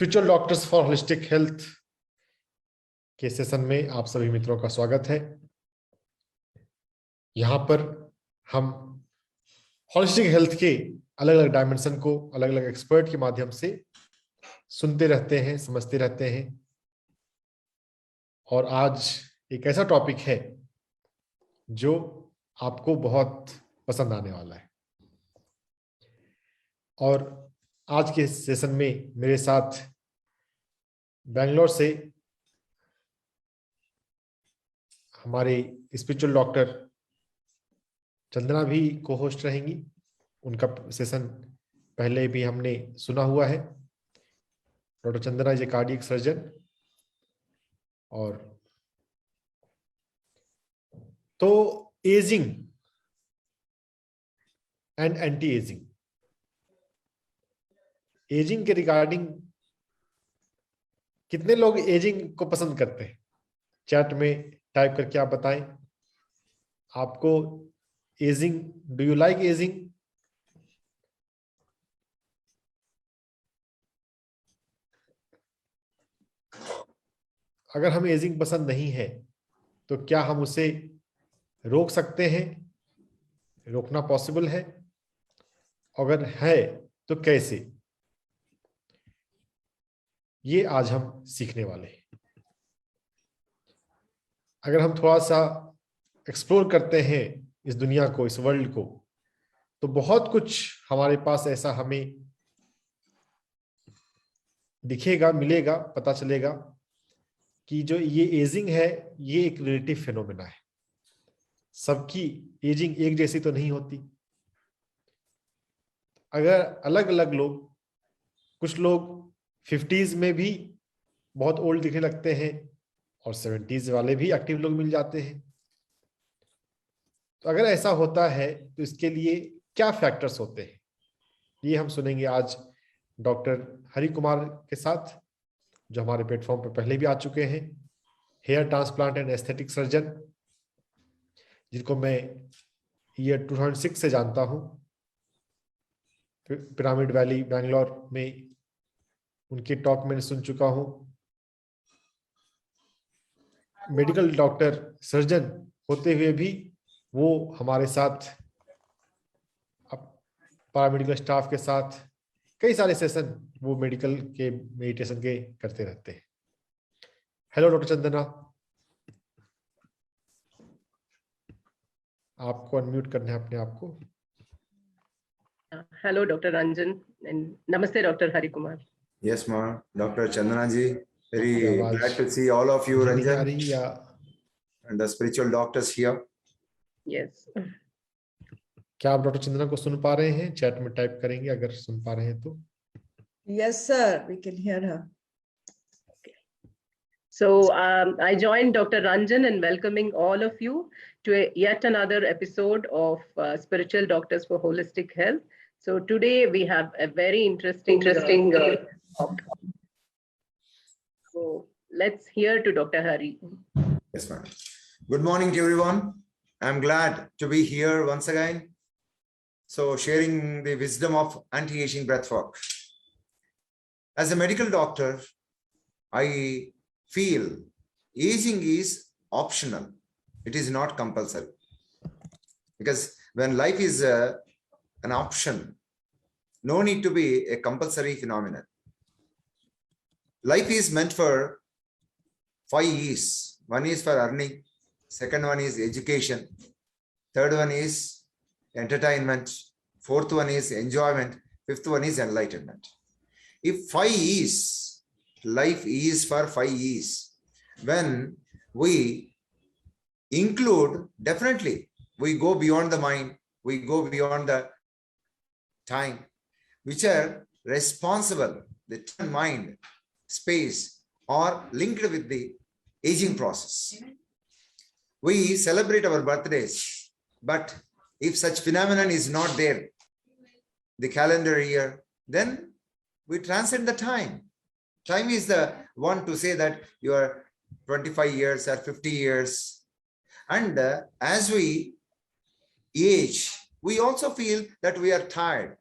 Spiritual doctors for holistic health के session में आप सभी मित्रों का स्वागत है। यहाँ पर हम होलिस्टिक हेल्थ के अलग अलग डायमेंशन को अलग अलग एक्सपर्ट के माध्यम से सुनते रहते हैं, समझते रहते हैं। और आज एक ऐसा टॉपिक है जो आपको बहुत पसंद आने वाला है। और आज के सेशन में मेरे साथ बेंगलोर से हमारे स्पिरिचुअल डॉक्टर चंदना भी को होस्ट रहेंगी। उनका सेशन पहले भी हमने सुना हुआ है। Doctor Chandana is a cardiac surgeon. और तो ageing and anti ageing, ageing के रिगार्डिंग कितने लोग एजिंग को पसंद करते हैं? चैट में टाइप करके आप बताएं, आपको ageing, do you like ageing? अगर हम एजिंग पसंद नहीं है तो क्या हम उसे रोक सकते हैं? रोकना पॉसिबल है? अगर है तो कैसे? ये आज हम सीखने वाले हैं। अगर हम थोड़ा सा एक्सप्लोर करते हैं इस दुनिया को, इस वर्ल्ड को, तो बहुत कुछ हमारे पास ऐसा हमें दिखेगा, मिलेगा, पता चलेगा कि जो ये एजिंग है ये एक रिलेटिव फिनोमेना है। सबकी एजिंग एक जैसी तो नहीं होती। अगर अलग अलग लोग, कुछ लोग 50s में भी बहुत ओल्ड दिखने लगते हैं और 70s वाले भी एक्टिव लोग मिल जाते हैं। तो अगर ऐसा होता है तो इसके लिए क्या फैक्टर्स होते हैं, ये हम सुनेंगे आज डॉक्टर हरि कुमार के साथ, जो हमारे प्लेटफॉर्म पर पहले भी आ चुके हैं। Hair transplant and aesthetic surgeon, जिनको मैं ईयर 2006 से जानता हूं। पिरामिड वैली बेंगलोर में उनके टॉक मैंने सुन चुका हूं। मेडिकल डॉक्टर सर्जन होते हुए भी वो हमारे साथ पैरामेडिकल स्टाफ के साथ कई सारे सेशन वो मेडिकल के, मेडिटेशन के करते रहते हैं। हेलो डॉक्टर चंदना, आपको अनम्यूट करना है अपने आप को। Hello, Dr. Ranjan, and Namaste, Dr. Hari Kumar. Yes, ma. Dr. Chandana ji, very glad to see all of you, Ranjan, and the spiritual doctors here. Yes. क्या आप डॉक्टर चंदना को सुन पा रहे हैं? चैट में टाइप करेंगे अगर सुन पा रहे हैं तो। Yes, sir. We can hear her. Okay. So I joined Dr. Ranjan in welcoming all of you to yet another episode of Spiritual Doctors for Holistic Health. So today we have a very interesting talk. So let's hear to Dr. Hari. Yes, ma'am. Good morning to everyone. I'm glad to be here once again. So sharing the wisdom of anti-aging breathwork. As a medical doctor, I feel aging is optional. It is not compulsory. Because when life is an option, no need to be a compulsory phenomenon. Life is meant for 5 E's. One is for earning, second one is education, third one is entertainment, fourth one is enjoyment, fifth one is enlightenment. If 5 E's, life is for 5 E's, when we include, definitely we go beyond the mind, we go beyond the time, which are responsible, the mind, space, are linked with the aging process. We celebrate our birthdays, but if such phenomenon is not there, the calendar year, then we transcend the time. Time is the one to say that you are 25 years or 50 years. And as we age, we also feel that we are tired.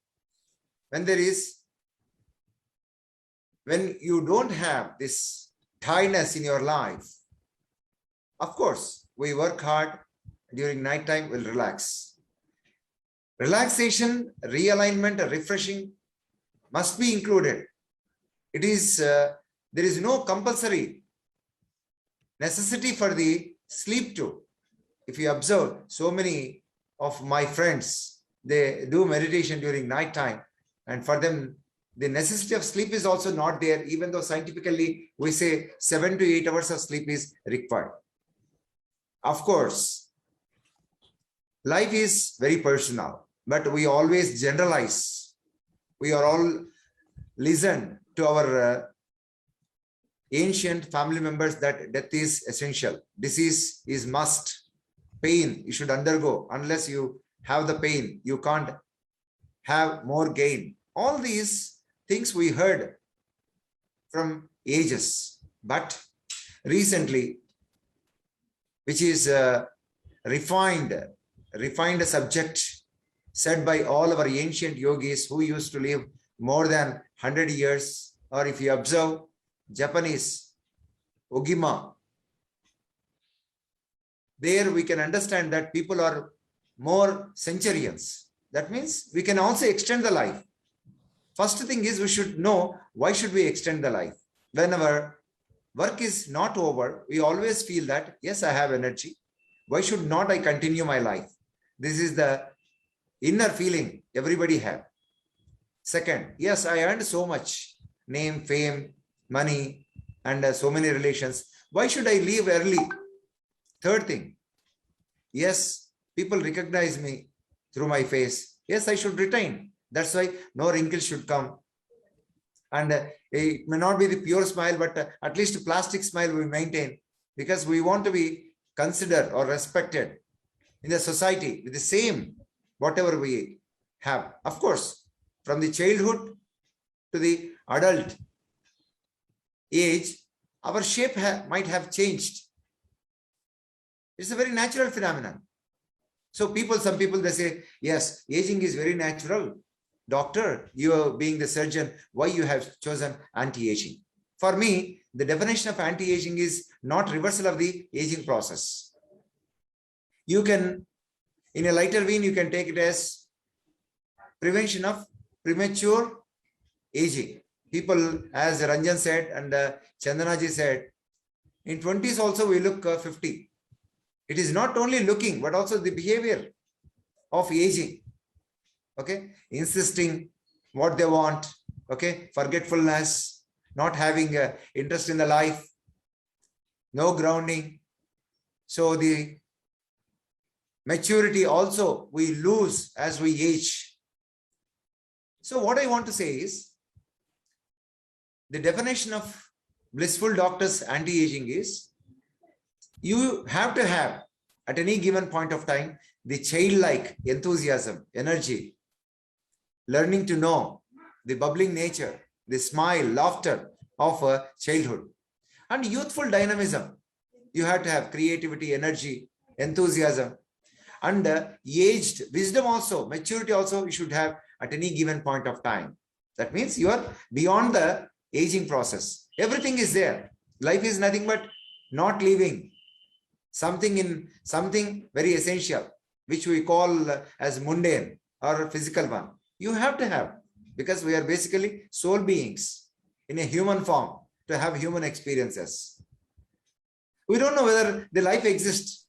When there is when you don't have this tiredness in your life, of course, we work hard during night time, we'll relax. Relaxation, realignment, refreshing must be included. It is, there is no compulsory necessity for the sleep too. If you observe, so many of my friends, they do meditation during night time, and for them, the necessity of sleep is also not there, even though scientifically we say 7 to 8 hours of sleep is required. Of course, life is very personal, but we always generalize. We are all listen to our ancient family members that death is essential, disease is must, pain you should undergo. Unless you have the pain, you can't have more gain. All these things we heard from ages, but recently, which is a refined subject said by all our ancient yogis who used to live more than 100 years, or if you observe Japanese Ogima, there we can understand that people are more centurions. That means we can also extend the life. First thing is we should know why should we extend the life. When our work is not over, we always feel that, yes, I have energy. Why should not I continue my life? This is the inner feeling everybody have. Second, yes, I earned so much, name, fame, money, and so many relations. Why should I leave early? Third thing, yes, people recognize me through my face. Yes, I should retain. That's why no wrinkles should come. And it may not be the pure smile, but at least a plastic smile we maintain, because we want to be considered or respected in the society with the same, whatever we have. Of course, from the childhood to the adult age, our shape might have changed. It's a very natural phenomenon. So some people, they say, yes, aging is very natural. Doctor, you being the surgeon, why you have chosen anti-aging? For me, the definition of anti-aging is not reversal of the aging process. You can, in a lighter vein, you can take it as prevention of premature aging. People, as Ranjan said and Chandanaji said, in 20s also we look 50. It is not only looking, but also the behavior of aging. Okay, insisting what they want. Okay, forgetfulness, not having interest in the life, no grounding. So the maturity also we lose as we age. So what I want to say is, the definition of blissful doctors anti-aging is, you have to have at any given point of time the childlike enthusiasm, energy, learning to know the bubbling nature, the smile, laughter of childhood, and youthful dynamism. You have to have creativity, energy, enthusiasm, and aged wisdom also, maturity also you should have at any given point of time. That means you are beyond the aging process. Everything is there. Life is nothing but not living something very essential, which we call as mundane or physical one. You have to have, because we are basically soul beings in a human form to have human experiences. We don't know whether the life exists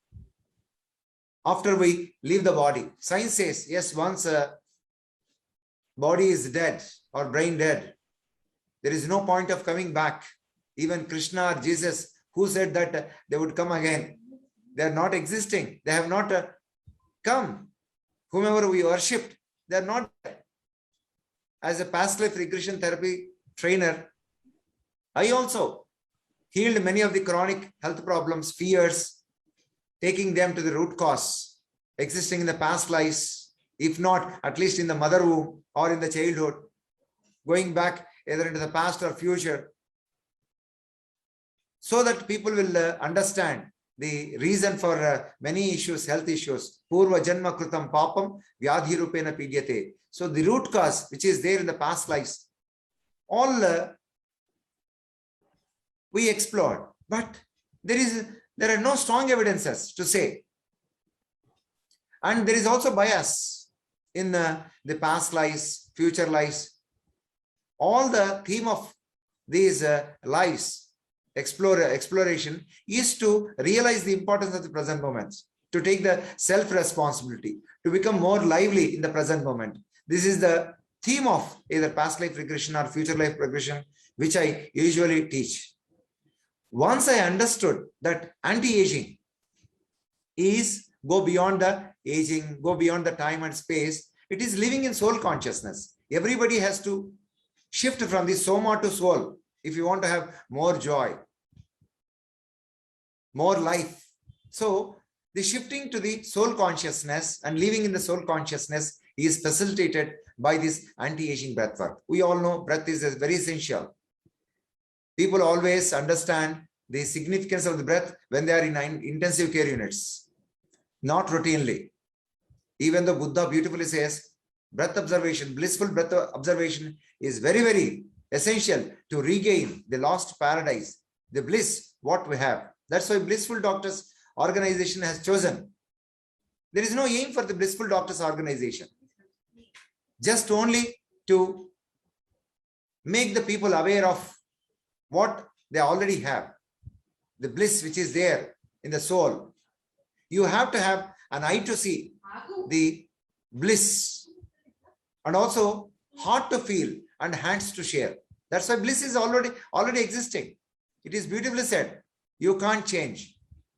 after we leave the body. Science says, yes, once a body is dead or brain dead, there is no point of coming back. Even Krishna or Jesus, who said that they would come again, they are not existing. They have not come. Whomever we worshipped, they are not there. As a past life regression therapy trainer, I also healed many of the chronic health problems, fears, taking them to the root cause, existing in the past lives, if not at least in the mother womb or in the childhood, going back either into the past or future, so that people will understand the reason for many issues, health issues. Purva janma krutam papam vyadhi rupena pidyate. So the root cause which is there in the past lives, all we explored, but there are no strong evidences to say. And there is also bias in the past lives, future lives. All the theme of these lives, exploration, is to realize the importance of the present moments, to take the self-responsibility, to become more lively in the present moment. This is the theme of either past life regression or future life regression, which I usually teach. Once I understood that anti-aging is go beyond the aging, go beyond the time and space, it is living in soul consciousness. Everybody has to shift from the soma to soul if you want to have more joy, more life. So the shifting to the soul consciousness and living in the soul consciousness is facilitated by this anti-aging breath work. We all know breath is very essential. People always understand the significance of the breath when they are in intensive care units, not routinely. Even though Buddha beautifully says, breath observation, blissful breath observation is very, very essential to regain the lost paradise, the bliss, what we have. That's why Blissful Doctors organization has chosen. There is no aim for the Blissful Doctors organization, just only to make the people aware of what they already have, the bliss which is there in the soul. You have to have an eye to see the bliss, and also heart to feel and hands to share. That's why bliss is already existing. It is beautifully said. You can't change.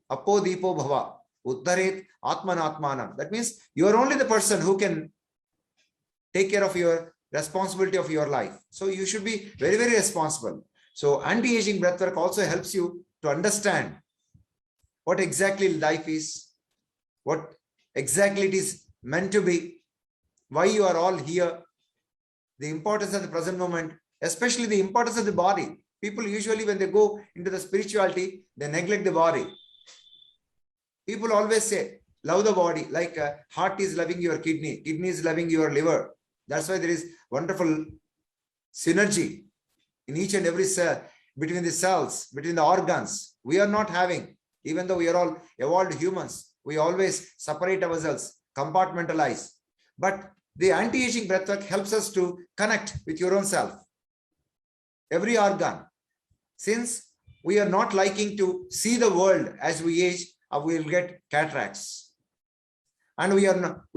Apo Deepo Bhava, Uttaret Atmanatmanam. That means you are only the person who can take care of your responsibility of your life. So you should be very, very responsible. So anti-aging breathwork also helps you to understand what exactly life is, what exactly it is meant to be, why you are all here, the importance of the present moment, especially the importance of the body. People usually, when they go into the spirituality, they neglect the body. People always say, love the body, like heart is loving your kidney, kidney is loving your liver. That's why there is wonderful synergy in each and every cell, between the cells, between the organs. We are not having, even though we are all evolved humans, we always separate ourselves, compartmentalize. But the anti-aging breathwork helps us to connect with your own self. Every organ. Since we are not liking to see the world as we age, we will get cataracts. And we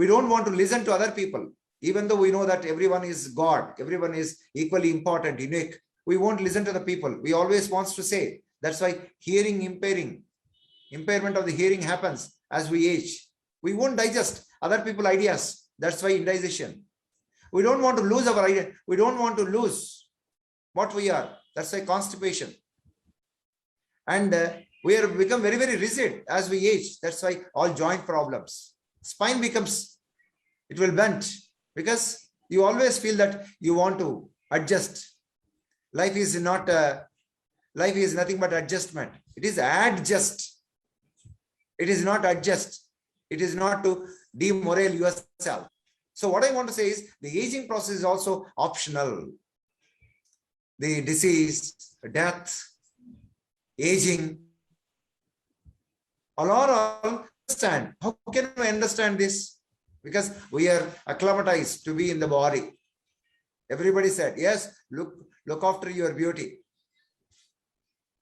don't want to listen to other people. Even though we know that everyone is God, everyone is equally important, unique, we won't listen to the people. We always want to say. That's why impairment of the hearing happens as we age. We won't digest other people's ideas. That's why indigestion. We don't want to lose our idea. We don't want to lose what we are. That's why constipation. And we are become very, very rigid as we age. That's why all joint problems. Spine becomes, it will bend because you always feel that you want to adjust. Life is nothing but adjustment. It is adjust. It is not adjust. It is not to demoralize yourself. So what I want to say is the aging process is also optional. The disease, death, aging, all understand. How can we understand this? Because we are acclimatized to be in the body. Everybody said, yes, look after your beauty.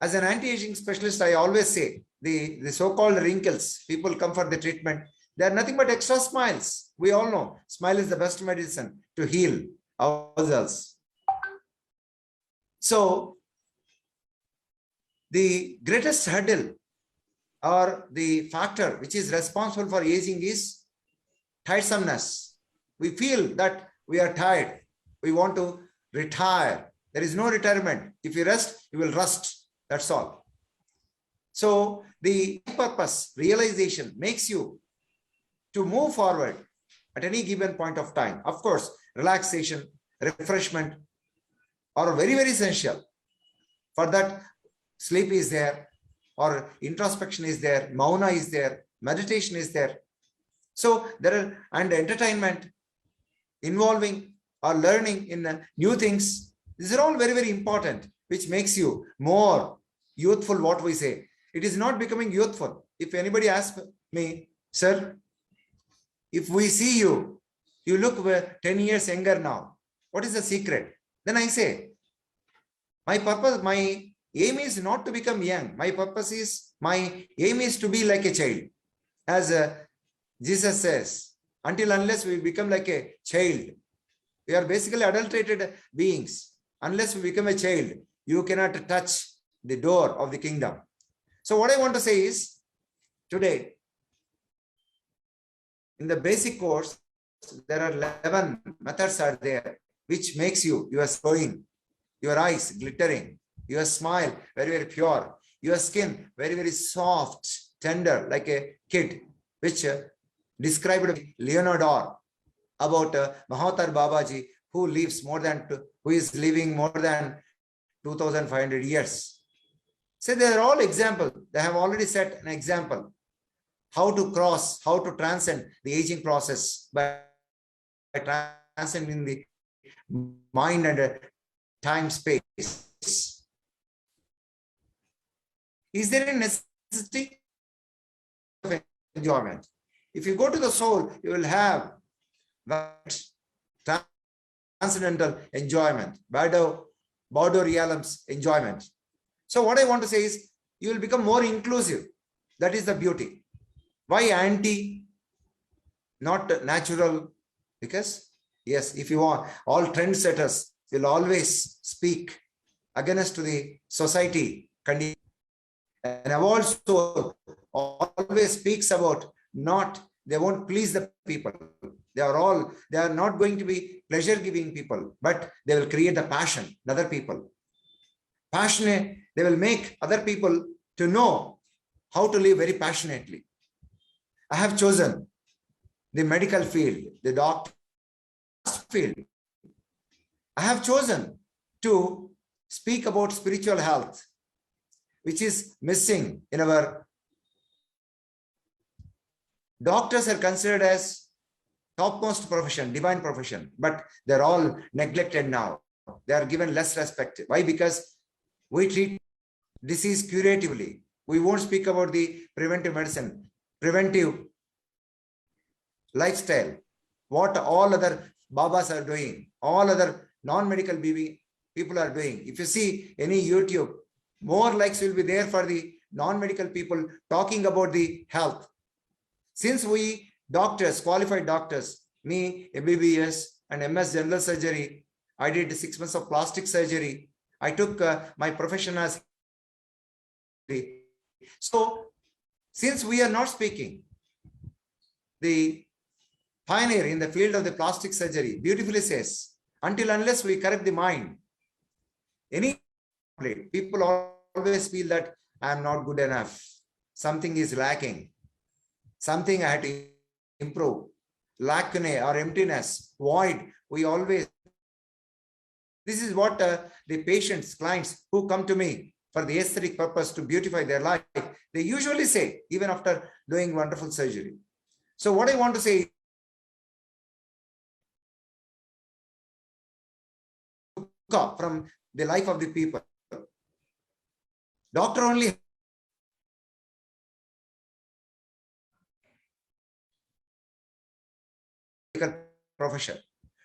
As an anti-aging specialist, I always say the so-called wrinkles, people come for the treatment. They are nothing but extra smiles. We all know smile is the best medicine to heal ourselves. So the greatest hurdle or the factor which is responsible for aging is tiresomeness. We feel that we are tired. We want to retire. There is no retirement. If you rest, you will rust. That's all. So the purpose realization makes you to move forward at any given point of time. Of course, relaxation, refreshment are very, very essential. For that, sleep is there, or introspection is there, mauna is there, meditation is there. So there are, and entertainment, involving or learning in new things. These are all very, very important, which makes you more youthful, what we say. It is not becoming youthful. If anybody asks me, sir, if we see you, you look 10 years younger now. What is the secret? Then I say, my purpose, my aim is not to become young. My aim is to be like a child. As Jesus says, until unless we become like a child, we are basically adulterated beings. Unless we become a child, you cannot touch the door of the kingdom. So what I want to say is, today, in the basic course, there are 11 methods are there, which makes you, your glowing, your eyes glittering, your smile very, very pure, your skin very, very soft, tender, like a kid, which described Leonardo about Mahatar Babaji, who is living more than 2,500 years. So they are all examples. They have already set an example how to transcend the aging process by transcending the mind and time space. Is there a necessity of enjoyment? If you go to the soul, you will have that transcendental enjoyment, Bardo realms enjoyment. So what I want to say is, you will become more inclusive. That is the beauty. Why anti, not natural? Because yes, if you want, all trendsetters will always speak against to the society condition. And evolved soul always speaks about they won't please the people. They are not going to be pleasure-giving people, but they will create the passion in other people. Passionate, they will make other people to know how to live very passionately. I have chosen the medical field, the doctor field. I have chosen to speak about spiritual health, which is missing in our. Doctors are considered as topmost profession, divine profession, but they're all neglected now. They are given less respect. Why? Because we treat disease curatively. We won't speak about the preventive medicine, preventive lifestyle, what all other Babas are doing, all other non-medical people are doing. If you see any YouTube, more likes will be there for the non-medical people talking about the health. Since we doctors, qualified doctors, me, MBBS and MS general surgery, I did 6 months of plastic surgery. I took my profession as. So, since we are not speaking, the pioneer in the field of the plastic surgery beautifully says, until unless we correct the mind, people always feel that I am not good enough. Something is lacking. Something I had to improve. Lacunae or emptiness, void, this is what the patients, clients who come to me for the aesthetic purpose to beautify their life, they usually say, even after doing wonderful surgery. So what I want to say, from the life of the people, doctor only profession.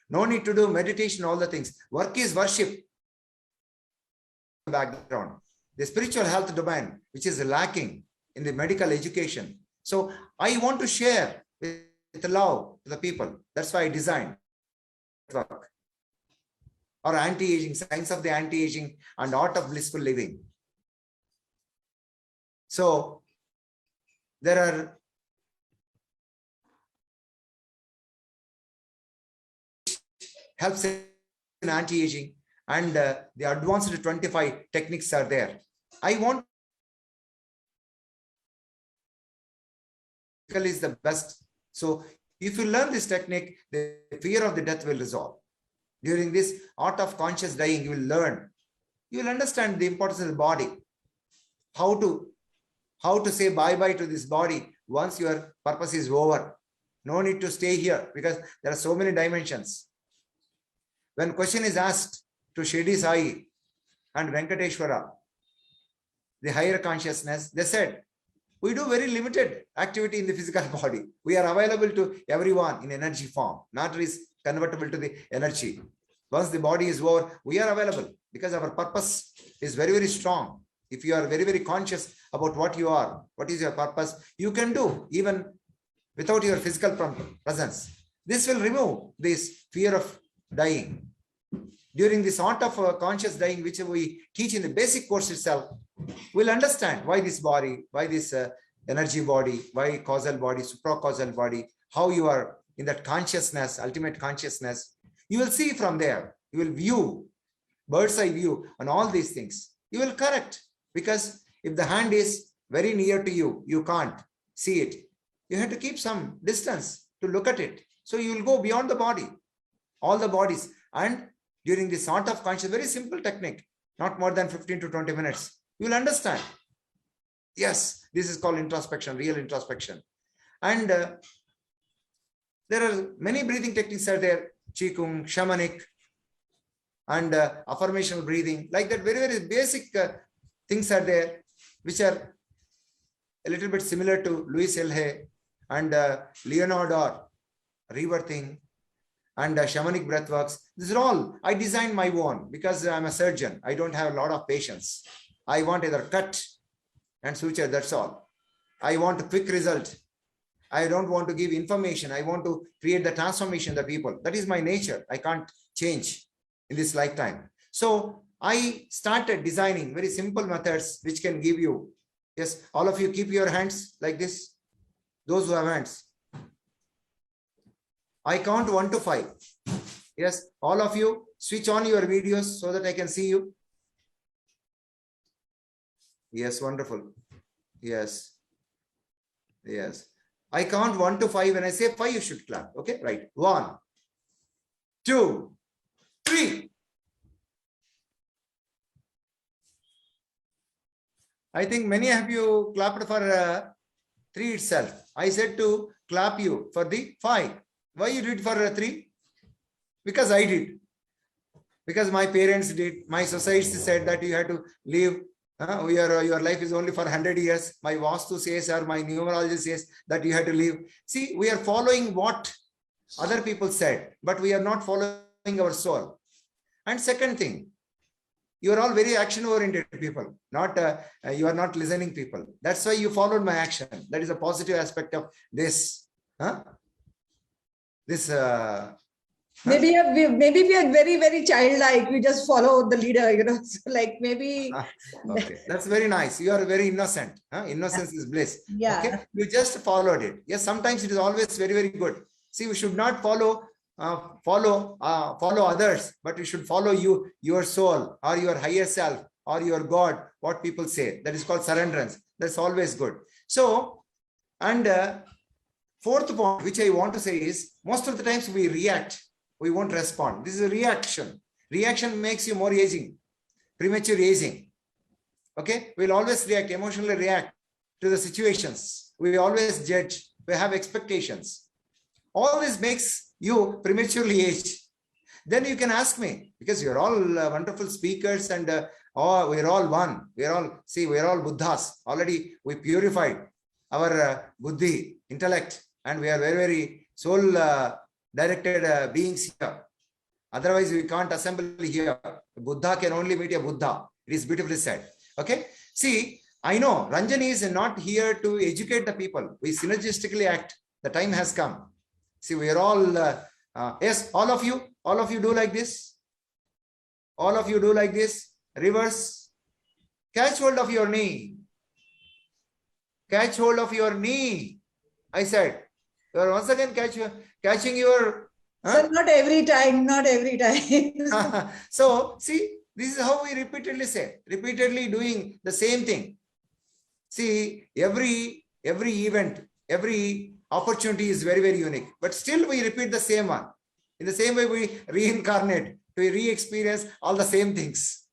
No need to do meditation, all the things. Work is worship. Background. The spiritual health domain, which is lacking in the medical education. So I want to share with love to the people. That's why I designed work. Or anti-aging, science of the anti-aging and art of blissful living. So there are helps in anti-aging, and the advanced 25 techniques are there. I want is the best. So if you learn this technique, the fear of the death will resolve. During this art of conscious dying, you will learn. You will understand the importance of the body. How to say bye-bye to this body once your purpose is over. No need to stay here because there are so many dimensions. When question is asked to Shirdi Sai and Venkateshwara, the higher consciousness, they said, we do very limited activity in the physical body. We are available to everyone in energy form. Matter is convertible to the energy. Once the body is over, we are available because our purpose is very, very strong. If you are very, very conscious about what you are, what is your purpose, you can do even without your physical presence. This will remove this fear of dying. During this art of conscious dying, which we teach in the basic course itself, we'll understand why this body, why this energy body, why causal body, supracausal body, how you are in that consciousness, ultimate consciousness. You will see from there, you will view, bird's eye view on all these things. You will correct, because if the hand is very near to you, you can't see it. You have to keep some distance to look at it. So you will go beyond the body, all the bodies. And during this art of conscious, very simple technique, not more than 15 to 20 minutes, you will understand. Yes, this is called introspection, real introspection. And there are many breathing techniques are there, Qigong, shamanic, and affirmational breathing, like that. Very, very basic things are there, which are a little bit similar to Louis Hay and Leonard or rebirthing and shamanic breathworks. These are all I designed my own because I'm a surgeon. I don't have a lot of patience. I want either cut and suture, that's all. I want a quick result. I don't want to give information. I want to create the transformation of the people. That is my nature. I can't change in this lifetime. So I started designing very simple methods which can give you. Yes, all of you keep your hands like this. Those who have hands. I count 1 to 5. Yes, all of you switch on your videos so that I can see you. Yes, wonderful. Yes. Yes. I count 1 to 5. When I say 5, you should clap. Okay, right. 1, 2, 3. I think many of you clapped for 3 itself. I said to clap you for the 5. Why you did for 3? Because I did. Because my parents did. My society said that you have to live. Your life is only for 100 years. My Vastu says, or my numerology says that you have to live. See, we are following what other people said, but we are not following our soul. And second thing, you are all very action-oriented people. Not you are not listening people. That's why you followed my action. That is a positive aspect of this. Maybe we are very, very childlike. We just follow the leader, So like maybe. Okay, that's very nice. You are very innocent. Innocence is bliss. Yeah. Okay, you just followed it. Yes, sometimes it is always very, very good. See, we should not follow others, but we should follow you, your soul, or your higher self, or your God. What people say, that is called surrenderance. That's always good. So, and fourth point, which I want to say is, most of the times we react. We won't respond. This is a reaction. Reaction makes you more aging, premature aging. Okay, we'll always react, emotionally react to the situations. We always judge. We have expectations. All this makes you prematurely age. Then you can ask me, because you're all wonderful speakers, and we're all one. We're all Buddhas. Already we purified our buddhi, intellect, and we are very, very soul directed beings here. Otherwise, we can't assemble here. Buddha can only meet a Buddha. It is beautifully said. Okay. See, I know Ranjan is not here to educate the people. We synergistically act. The time has come. See, we are all, yes, all of you do like this. All of you do like this. Reverse. Catch hold of your knee. Catch hold of your knee. I said, you are once again catching your. Sir, not every time, not every time. So, see, this is how we repeatedly say, repeatedly doing the same thing. See, every event, every opportunity is very, very unique, but still we repeat the same one. In the same way, we reincarnate to re-experience all the same things.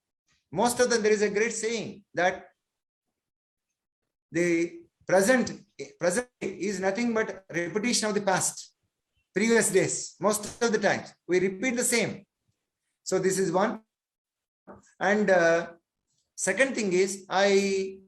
Most of them, there is a great saying that the present is nothing but repetition of the past, previous days. Most of the times we repeat the same. So this is one. And Second thing is, I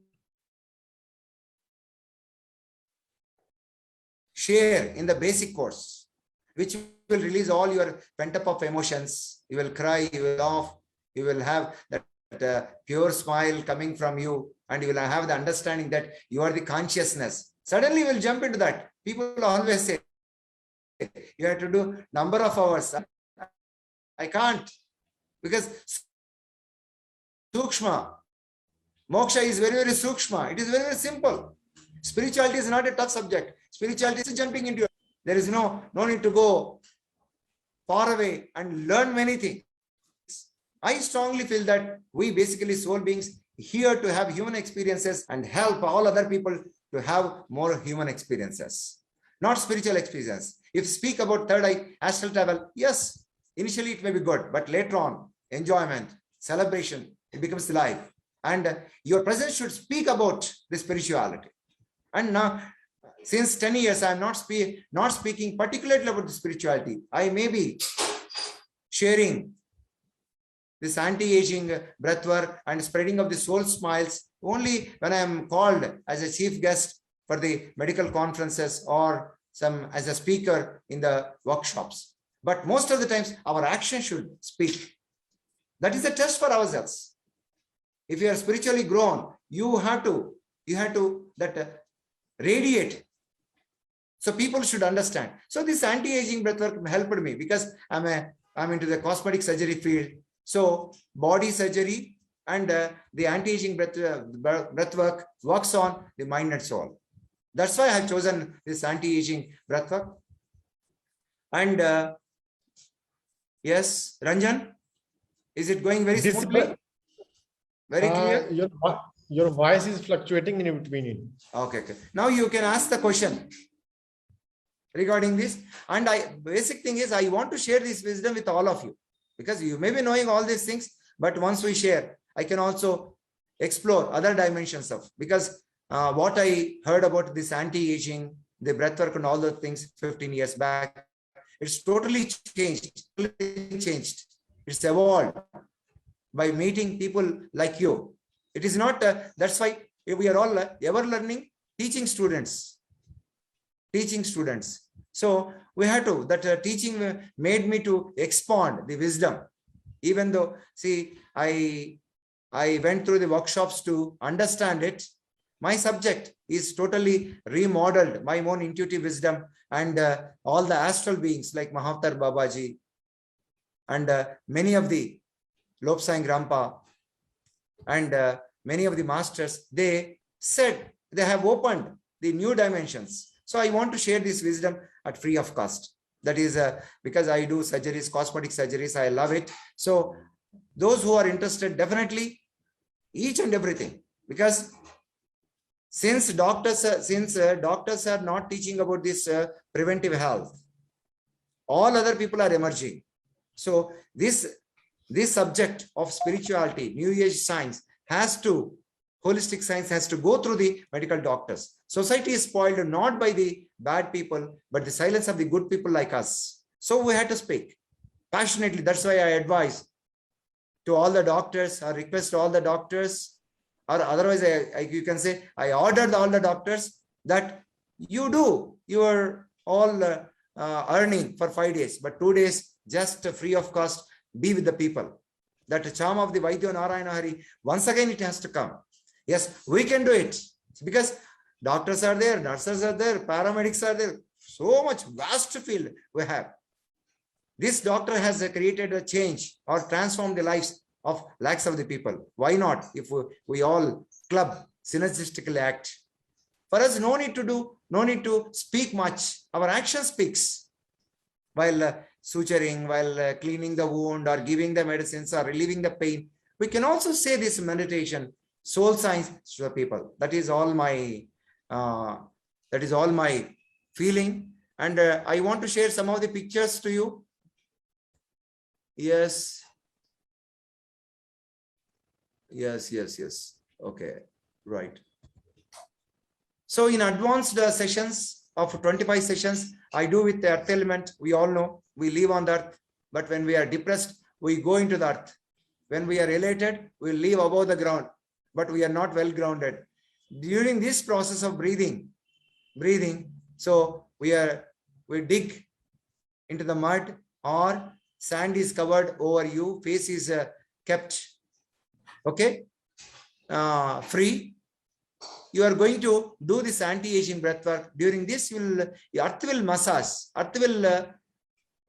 share in the basic course, which will release all your pent-up of emotions. You will cry, you will laugh, you will have that pure smile coming from you, and you will have the understanding that you are the consciousness. Suddenly you will jump into that. People always say, you have to do number of hours. I can't, because sukshma, moksha is very, very sukshma. It is very, very simple. Spirituality is not a tough subject. Spirituality is jumping into it. There is no need to go far away and learn many things. I strongly feel that we basically soul beings here to have human experiences and help all other people to have more human experiences, not spiritual experience. If speak about third eye, astral travel, yes, initially it may be good, but later on, enjoyment, celebration, it becomes life. And your presence should speak about the spirituality. And now, since 10 years, I am not speaking particularly about the spirituality. I may be sharing this anti-aging breathwork and spreading of the soul smiles only when I am called as a chief guest for the medical conferences or as a speaker in the workshops. But most of the times, our action should speak. That is a test for ourselves. If you are spiritually grown, you have to radiate. So people should understand. So this anti-aging breathwork helped me because I'm into the cosmetic surgery field. So body surgery and the anti-aging breathwork works on the mind and soul. That's why I have chosen this anti-aging breathwork. And yes, Ranjan, is it going very smoothly? Very clear? Your voice is fluctuating in between. Okay. Now you can ask the question regarding this. And basic thing is, I want to share this wisdom with all of you, because you may be knowing all these things, but once we share, I can also explore other dimensions of, because what I heard about this anti-aging, the breathwork and all the things 15 years back, it's totally changed. It's evolved by meeting people like you. It is not, that's why we are all ever learning, teaching students. So we had to, that teaching made me to expand the wisdom. Even though, see, I went through the workshops to understand it. My subject is totally remodeled, my own intuitive wisdom, and all the astral beings like Mahavatar Babaji and many of the Lopsang Rampa and many of the masters, they said they have opened the new dimensions. So I want to share this wisdom at free of cost. That is because I do surgeries, cosmetic surgeries. I love it. So those who are interested, definitely each and everything, because since doctors are not teaching about this preventive health, all other people are emerging. So this subject of spirituality, new age science holistic science has to go through the medical doctors. Society is spoiled not by the bad people, but the silence of the good people like us. So we had to speak passionately. That's why I advise to all the doctors, or request all the doctors, or otherwise you can say, I ordered all the doctors that you do your all earning for 5 days, but 2 days just free of cost, be with the people. That charm of the Vaidya Narayana Hari, once again it has to come. Yes, we can do it, because doctors are there, nurses are there, paramedics are there, so much vast field we have. This doctor has created a change or transformed the lives of lakhs of the people. Why not? If we all club, synergistically act. For us, no need to speak much. Our action speaks. While suturing, while cleaning the wound or giving the medicines or relieving the pain, we can also say this meditation, soul science to the people. That is all my feeling. And I want to share some of the pictures to you. Yes. Okay, right. So in advanced sessions of 25 sessions, I do with the earth element. We all know we live on the earth, but when we are depressed, we go into the earth. When we are elated, we live above the ground. but we are not well grounded. During this process of breathing, so we dig into the mud, or sand is covered over you, face is kept, okay, free. You are going to do this anti-aging breath work. During this, earth will massage. Earth will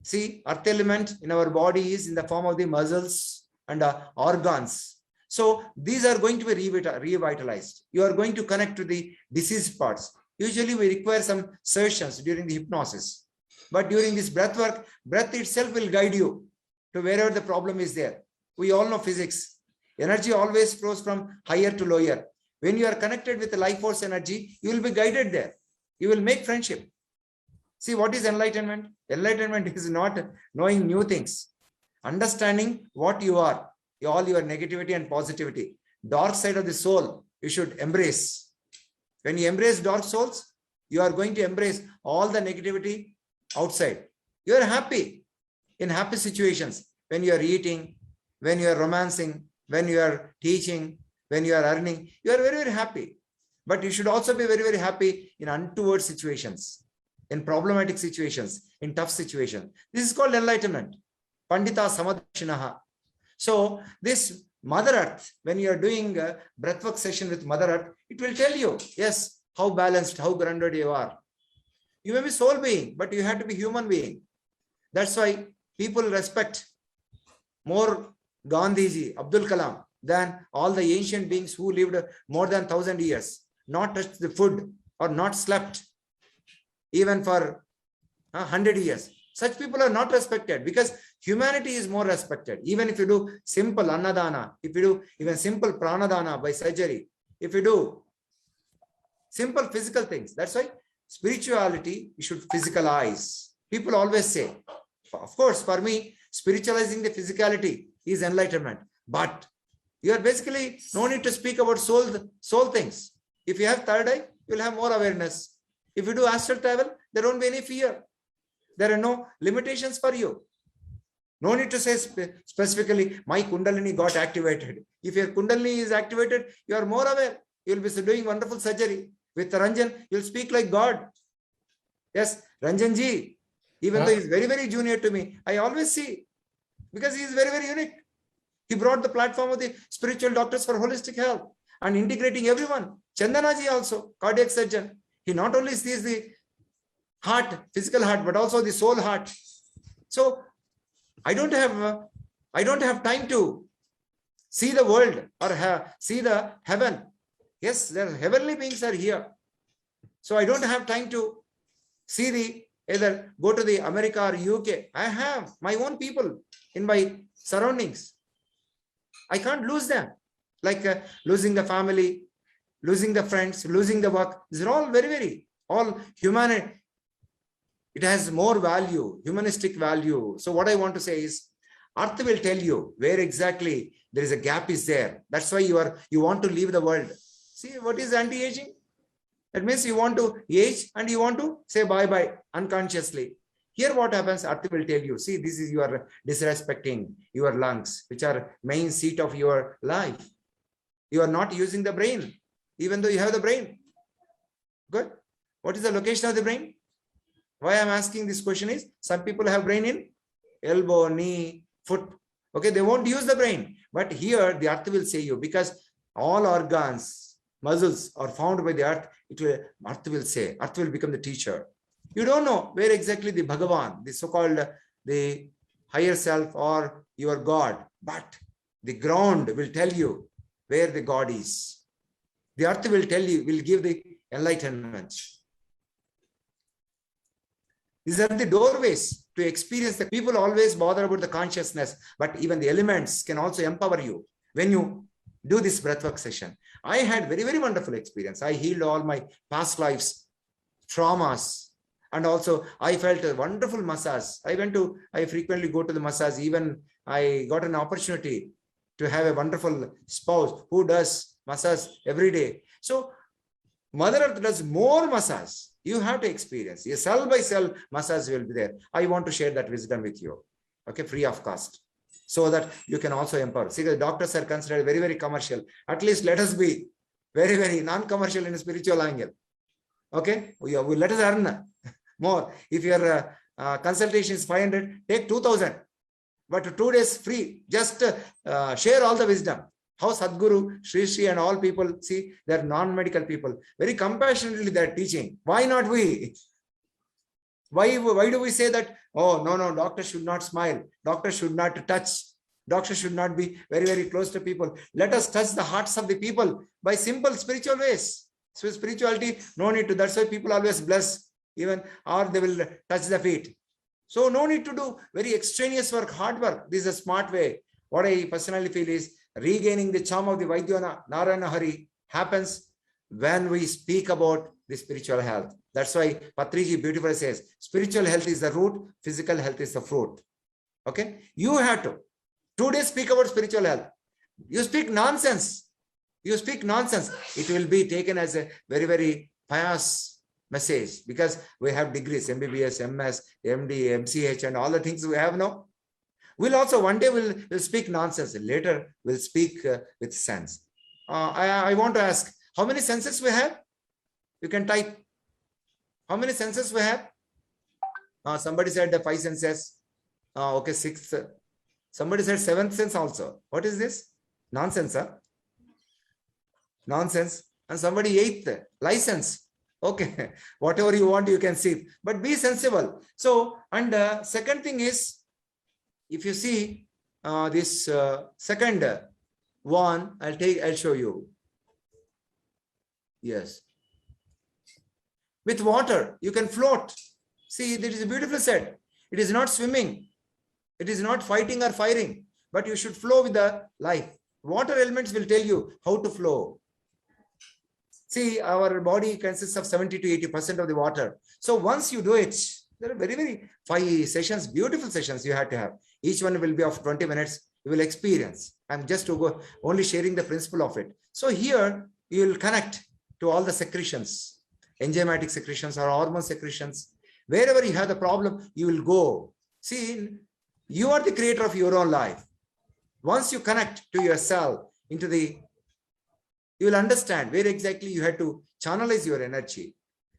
see, earth element in our body is in the form of the muscles and organs. So these are going to be revitalized. You are going to connect to the diseased parts. Usually we require some sessions during the hypnosis. But during this breath work, breath itself will guide you to wherever the problem is there. We all know physics. Energy always flows from higher to lower. When you are connected with the life force energy, you will be guided there. You will make friendship. See, what is enlightenment? Enlightenment is not knowing new things. Understanding what you are, all your negativity and positivity. Dark side of the soul, you should embrace. When you embrace dark souls, you are going to embrace all the negativity outside. You are happy in happy situations. When you are eating, when you are romancing, when you are teaching, when you are earning, you are very, very happy. But you should also be very, very happy in untoward situations, in problematic situations, in tough situations. This is called enlightenment. Pandita Samadakshinaha. So this Mother Earth, when you are doing a breathwork session with Mother Earth, it will tell you, yes, how balanced, how grounded you are. You may be soul being, but you have to be human being. That's why people respect more Gandhiji, Abdul Kalam, than all the ancient beings who lived more than 1,000 years, not touched the food or not slept even for 100 years. Such people are not respected because humanity is more respected. Even if you do simple annadana, if you do even simple pranadana by surgery, if you do simple physical things, that's why spirituality you should physicalize. People always say, of course, for me, spiritualizing the physicality is enlightenment. But you are basically no need to speak about soul things. If you have third eye, you will have more awareness. If you do astral travel, there won't be any fear. There are no limitations for you. No need to say specifically, my Kundalini got activated. If your Kundalini is activated, you are more aware. You will be doing wonderful surgery. With Ranjan, you will speak like God. Yes, Ranjan ji, even though he is very, very junior to me, I always see, because he is very, very unique. He brought the platform of the spiritual doctors for holistic health and integrating everyone. Chandana ji also, cardiac surgeon. He not only sees the heart, physical heart, but also the soul heart. So I don't have time to see the world or see the heaven. Yes, the heavenly beings are here. So I don't have time to see either go to the America or UK. I have my own people in my surroundings. I can't lose them. Like losing the family, losing the friends, losing the work. These are all all human. It has more value, humanistic value. So what I want to say is, Earth will tell you where exactly there is a gap is there. That's why you want to leave the world. See, what is anti-aging? That means you want to age and you want to say bye-bye unconsciously. Here what happens, Earth will tell you, see, this is you are disrespecting your lungs, which are main seat of your life. You are not using the brain, even though you have the brain. Good. What is the location of the brain? Why I'm asking this question is, some people have brain in elbow, knee, foot. Okay, they won't use the brain. But here the Earth will say you, because all organs, muscles are found by the Earth. Earth will say, Earth will become the teacher. You don't know where exactly the Bhagavan, the so-called the higher self or your God, but the ground will tell you where the God is. The Earth will tell you, will give the enlightenment. These are the doorways to experience. The people always bother about the consciousness, but even the elements can also empower you when you do this breathwork session. I had very, very wonderful experience. I healed all my past lives, traumas, and also I felt a wonderful massage. I frequently go to the massage. Even I got an opportunity to have a wonderful spouse who does massage every day. So Mother Earth does more massage. You have to experience. A cell by cell massage will be there. I want to share that wisdom with you. Okay, free of cost. so that you can also empower. See, the doctors are considered very, very commercial. At least let us be very, very non-commercial in a spiritual angle. Okay, we let us earn more. If your consultation is 500, take 2,000, but 2 days free. Just share all the wisdom. How Sadhguru, Sri Sri and all people, see, they're non-medical people. Very compassionately they're teaching. Why not we? Why do we say that, oh, no, doctor should not smile. Doctor should not touch. Doctor should not be very, very close to people. Let us touch the hearts of the people by simple spiritual ways. So spirituality, no need to. That's why people always bless, even, or they will touch the feet. So no need to do very extraneous work, hard work. This is a smart way. What I personally feel is regaining the charm of the Vaidyana Narayana Hari happens when we speak about the spiritual health. That's why Patriji beautifully says, spiritual health is the root, physical health is the fruit. Okay? You have to. 2 days speak about spiritual health. You speak nonsense. You speak nonsense. It will be taken as a very, very pious message, because we have degrees, MBBS, MS, MD, MCH, and all the things we have now. We'll also one day we'll speak nonsense. Later we'll speak with sense. I want to ask, how many senses we have? You can type. How many senses we have? Somebody said the 5 senses. Okay, 6th. Somebody said 7th sense also. What is this? Nonsense, huh? Nonsense. And somebody 8th. License. Okay. Whatever you want, you can see. But be sensible. So, and second thing is, if you see this second one, I'll show you. Yes. With water, you can float. See, this is beautifully said. It is not swimming. It is not fighting or firing, but you should flow with the life. Water elements will tell you how to flow. See, our body consists of 70 to 80% of the water. So once you do it, there are very, very 5 sessions, beautiful sessions you have to have. Each one will be of 20 minutes. You will experience. I'm just only sharing the principle of it. So here you will connect to all the secretions, enzymatic secretions or hormone secretions. Wherever you have the problem, you will go. See, you are the creator of your own life. Once you connect to yourself into the, you will understand where exactly you have to channelize your energy.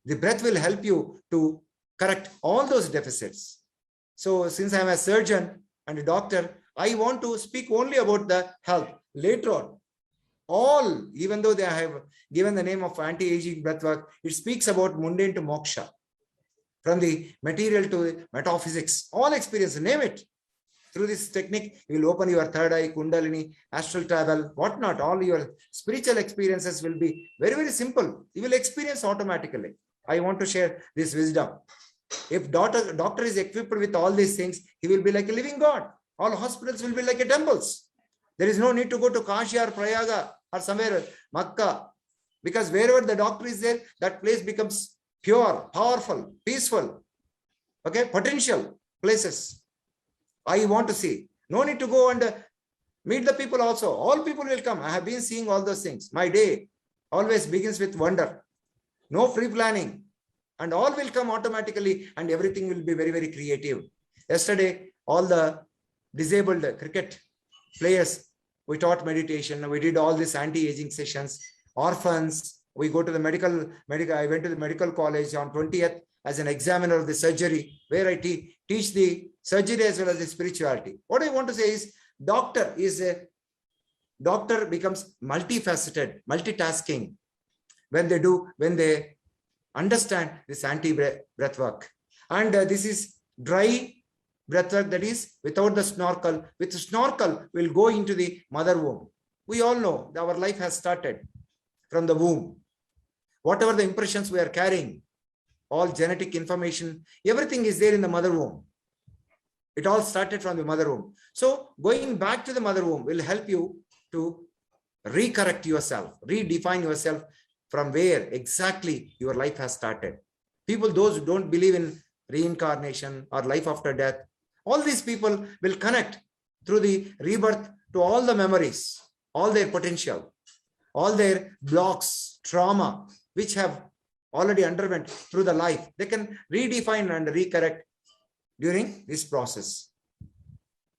The breath will help you to correct all those deficits. So since I'm a surgeon and a doctor, I want to speak only about the health. Later on, all, even though they have given the name of anti-aging breathwork, it speaks about mundane to moksha. From the material to metaphysics, all experience, name it. Through this technique, you will open your third eye, kundalini, astral travel, whatnot. All your spiritual experiences will be very, very simple. You will experience automatically. I want to share this wisdom. If doctor is equipped with all these things, he will be like a living God. All hospitals will be like a temples. There is no need to go to Kashi or Prayaga or somewhere, Makkah, because wherever the doctor is there, that place becomes pure, powerful, peaceful, okay, potential places. I want to see. No need to go and meet the people also. All people will come. I have been seeing all those things. My day always begins with wonder. No pre-planning. And all will come automatically and everything will be very, very creative. Yesterday, all the disabled cricket players, we taught meditation. We did all these anti-aging sessions. Orphans, we go to the medical. I went to the medical college on 20th as an examiner of the surgery, where I teach the surgery as well as the spirituality. What I want to say is, doctor becomes multifaceted, multitasking when they understand this anti-breath work. And this is dry breath work, that is without the snorkel. With the snorkel, we'll go into the mother womb. We all know that our life has started from the womb. Whatever the impressions we are carrying, all genetic information, everything is there in the mother womb. It all started from the mother womb. So going back to the mother womb will help you to recorrect yourself, redefine yourself from where exactly your life has started. People, those who don't believe in reincarnation or life after death, all these people will connect through the rebirth to all the memories, all their potential, all their blocks, trauma, which have already underwent through the life. They can redefine and recorrect during this process.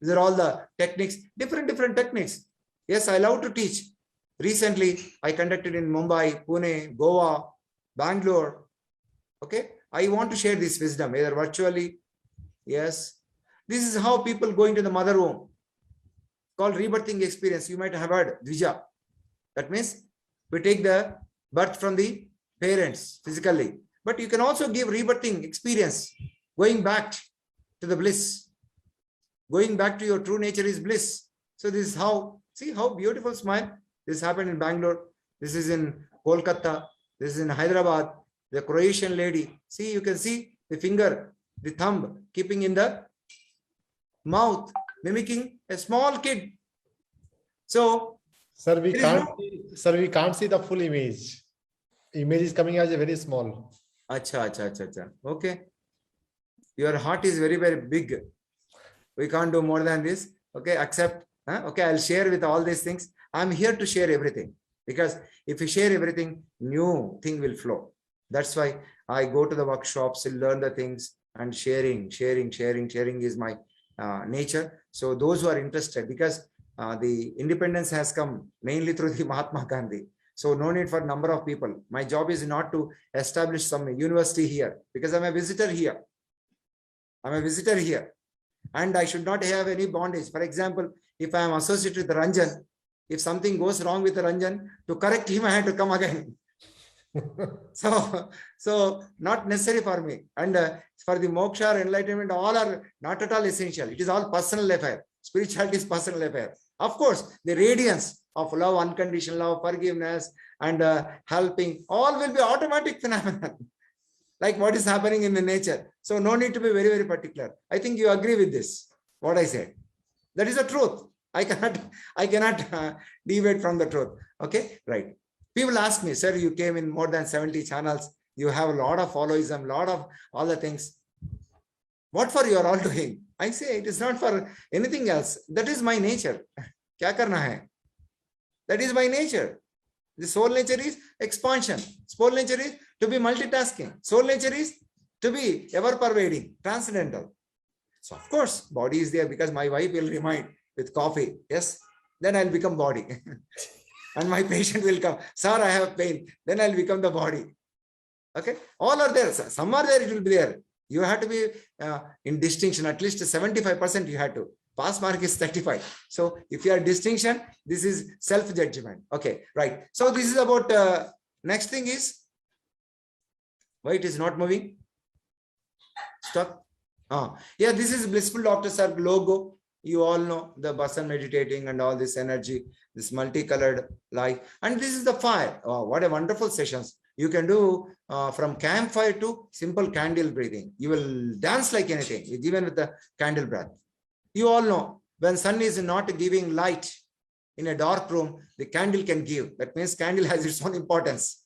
These are all the techniques, different techniques. Yes, I love to teach. Recently, I conducted in Mumbai, Pune, Goa, Bangalore. Okay, I want to share this wisdom, either virtually. Yes, this is how people go into the mother womb, called rebirthing experience. You might have heard Dvija. That means we take the birth from the parents physically, but you can also give rebirthing experience, going back to the bliss, going back to your true nature is bliss. So this is how, see how beautiful smile. This happened in Bangalore. This is in Kolkata. This is in Hyderabad. The Croatian lady. See, you can see the finger, the thumb keeping in the mouth, mimicking a small kid. So, sir, we can't see the full image. Image is coming as a very small. Acha. Okay. Your heart is very, very big. We can't do more than this. Okay, accept. Okay, I'll share with all these things. I'm here to share everything, because if you share everything, new thing will flow. That's why I go to the workshops, learn the things, and sharing is my nature. So those who are interested, because the independence has come mainly through the Mahatma Gandhi. So no need for number of people. My job is not to establish some university here, because I'm a visitor here. And I should not have any bondage. For example, if I am associated with Ranjan, if something goes wrong with Ranjan, to correct him, I have to come again. So not necessary for me. And for the moksha or enlightenment, all are not at all essential. It is all personal affair. Spirituality is personal affair. Of course, the radiance of love, unconditional love, forgiveness, and helping, all will be automatic phenomenon, like what is happening in the nature. So no need to be very, very particular. I think you agree with this, what I said. That is the truth. I cannot deviate from the truth. Okay, right. People ask me, sir, you came in more than 70 channels. You have a lot of followism, lot of all the things. What for you are all doing? I say it is not for anything else. That is my nature. Kya karna hai? That is my nature. The soul nature is expansion. Soul nature is to be multitasking. Soul nature is to be ever-pervading, transcendental. So of course, body is there because my wife will remind with coffee. Yes, then I'll become body. And my patient will come, sir, I have pain. Then I'll become the body. Okay, all are there. Some are there, it will be there. You have to be in distinction, at least 75% you have to. Pass mark is 35. So if you are distinction, this is self-judgment. Okay, right. So this is about, next thing is, why it is not moving? Stop. Yeah, this is Blissful Doctor Sir logo. You all know the person meditating and all this energy, this multicolored light. And this is the fire. Oh, what a wonderful sessions. You can do from campfire to simple candle breathing. You will dance like anything, even with the candle breath. You all know when sun is not giving light in a dark room, the candle can give. That means candle has its own importance.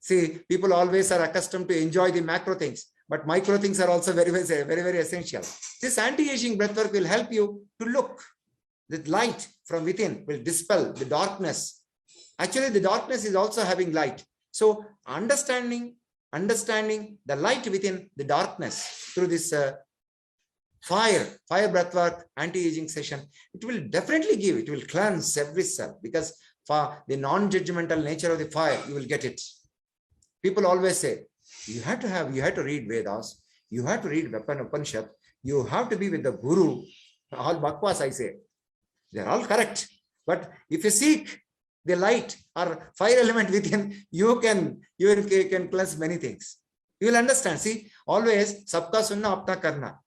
See, people always are accustomed to enjoy the macro things, but micro things are also very, very essential. This anti-aging breathwork will help you to look. The light from within will dispel the darkness. Actually, the darkness is also having light. So understanding the light within the darkness through this fire breathwork, anti-aging session, it will definitely give, it will cleanse every cell, because for the non-judgmental nature of the fire, you will get it. People always say, you have to read Vedas, you have to read Upanishad, you have to be with the Guru. All bakwas I say, they're all correct. But if you seek the light or fire element within, you can cleanse many things. You will understand. See, always sabka sunna apna karna.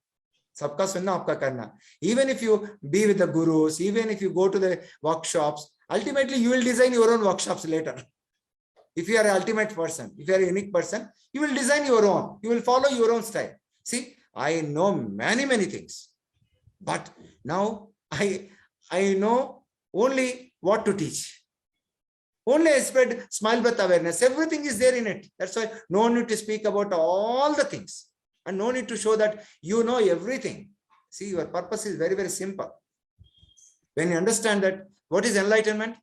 Sabka sunna apna karna. Even if you be with the gurus, even if you go to the workshops, ultimately you will design your own workshops later. If you are an ultimate person, if you are a unique person, you will design your own. You will follow your own style. See, I know many things, but now I know only what to teach. Only I spread smile breath awareness. Everything is there in it. That's why no need to speak about all the things, and no need to show that you know everything. See, your purpose is very simple. When you understand that, what is enlightenment?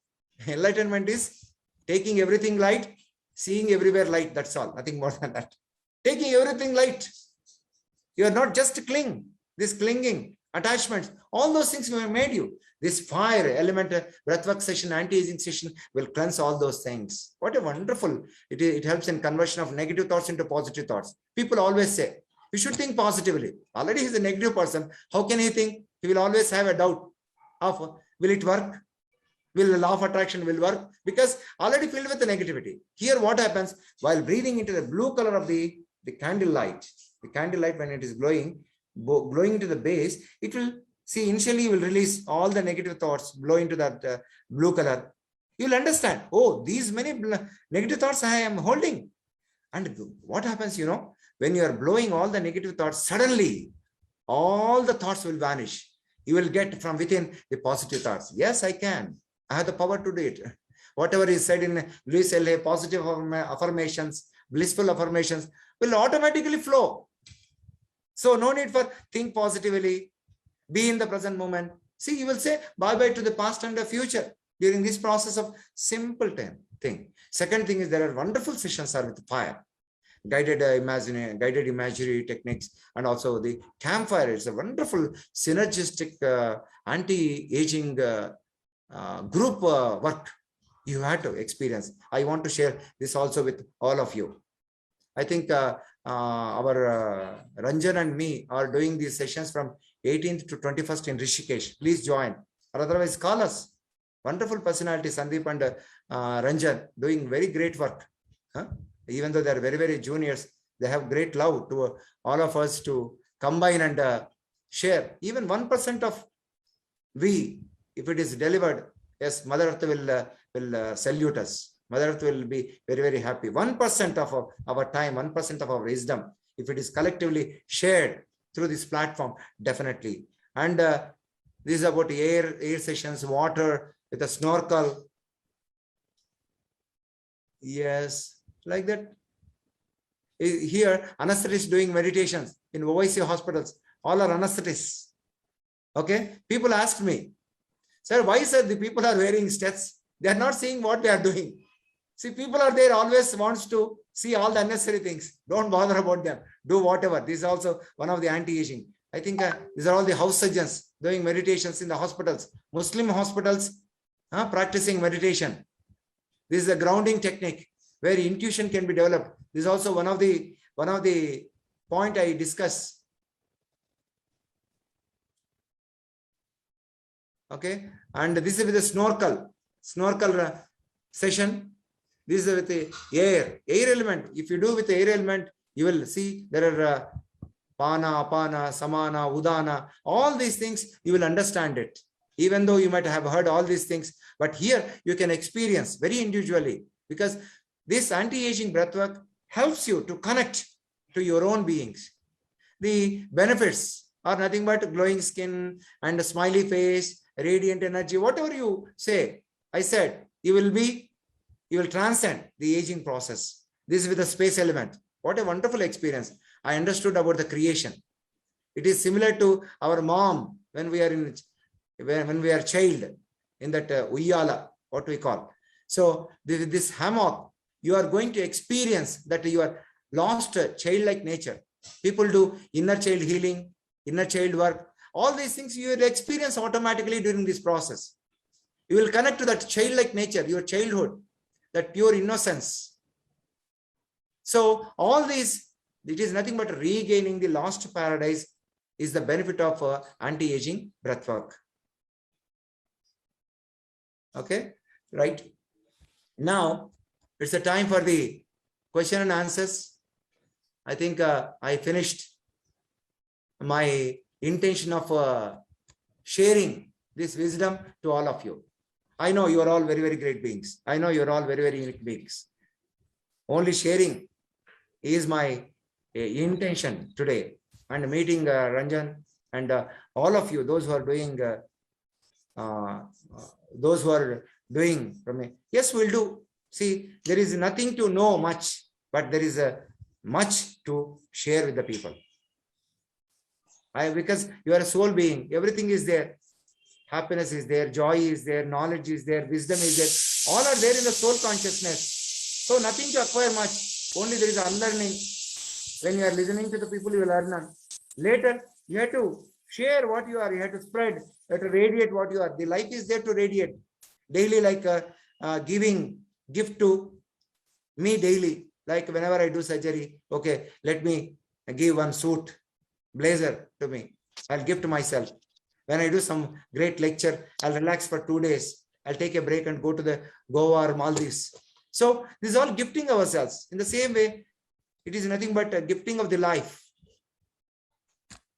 Enlightenment is taking everything light, seeing everywhere light. That's all. Nothing more than that. Taking everything light. You are not just this clinging attachments, all those things we have made you. This fire element, breathwork session, anti-aging session will cleanse all those things. What a wonderful, it helps in conversion of negative thoughts into positive thoughts. People always say, you should think positively. Already he's a negative person. How can he think? He will always have a doubt of, will it work? Will the law of attraction will work? Because already filled with the negativity. Here what happens, while breathing into the blue color of the candlelight, when it is glowing into the base, it will, see, initially you will release all the negative thoughts, blow into that blue color. You will understand, oh, these many negative thoughts I am holding. And what happens, when you are blowing all the negative thoughts, suddenly all the thoughts will vanish. You will get from within the positive thoughts. Yes, I can. I have the power to do it. Whatever is said in Louis L.A., positive affirmations, blissful affirmations will automatically flow. So no need for think positively, be in the present moment. See, you will say bye-bye to the past and the future during this process of simple thing. Second thing is there are wonderful sessions are with fire. Guided imagery techniques, and also the campfire is a wonderful synergistic anti-aging group work you had to experience. I want to share this also with all of you. I think our Ranjan and me are doing these sessions from 18th to 21st in Rishikesh. Please join, or otherwise call us. Wonderful personality, Sandeep and Ranjan, doing very great work. Even though they are very, very juniors, they have great love to all of us to combine and share. Even 1% of we, if it is delivered, yes, Mother Earth will salute us. Mother Earth will be very, very happy. 1% of our time, 1% of our wisdom, if it is collectively shared through this platform, definitely. And this is about air sessions, water with a snorkel. Yes. Like that. Here, anesthetists doing meditations in OIC hospitals. All are anesthetists. Okay. People asked me, sir, why, sir, the people are wearing stats? They are not seeing what they are doing. See, people are there, always wants to see all the unnecessary things. Don't bother about them. Do whatever. This is also one of the anti-aging. I think these are all the house surgeons doing meditations in the hospitals. Muslim hospitals practicing meditation. This is a grounding technique where intuition can be developed. This is also one of the point I discuss. Okay, and this is with the snorkel session. This is with the air element. If you do with the air element, you will see there are pana, apana, samana, udana, all these things, you will understand it. Even though you might have heard all these things, but here you can experience very individually, because this anti-aging breathwork helps you to connect to your own beings. The benefits are nothing but glowing skin and a smiley face, radiant energy, whatever you say. I said, you will transcend the aging process. This is with the space element. What a wonderful experience. I understood about the creation. It is similar to our mom when we are child in that uyala, what we call. So this hammock, you are going to experience that you are lost childlike nature. People do inner child healing, inner child work. All these things you will experience automatically during this process. You will connect to that childlike nature, your childhood, that pure innocence. So all these, it is nothing but regaining the lost paradise is the benefit of anti-aging breathwork. Okay, right. Now, it's a time for the question and answers. I think I finished my intention of sharing this wisdom to all of you. I know you are all very, very great beings. I know you are all very, very unique beings. Only sharing is my intention today. And meeting Ranjan and all of you, those who are doing from me. Yes, we'll do. See, there is nothing to know much, but there is much to share with the people. Because you are a soul being, everything is there. Happiness is there, joy is there, knowledge is there, wisdom is there. All are there in the soul consciousness. So nothing to acquire much. Only there is unlearning. When you are listening to the people, you will learn none. Later, you have to Share what you are. You have to spread. You have to radiate what you are. The life is there to radiate. Daily, like giving gift to me daily. Like whenever I do surgery, okay, let me give one suit, blazer to me. I'll give to myself. When I do some great lecture, I'll relax for 2 days. I'll take a break and go to the Goa or Maldives. So this is all gifting ourselves. In the same way, it is nothing but a gifting of the life.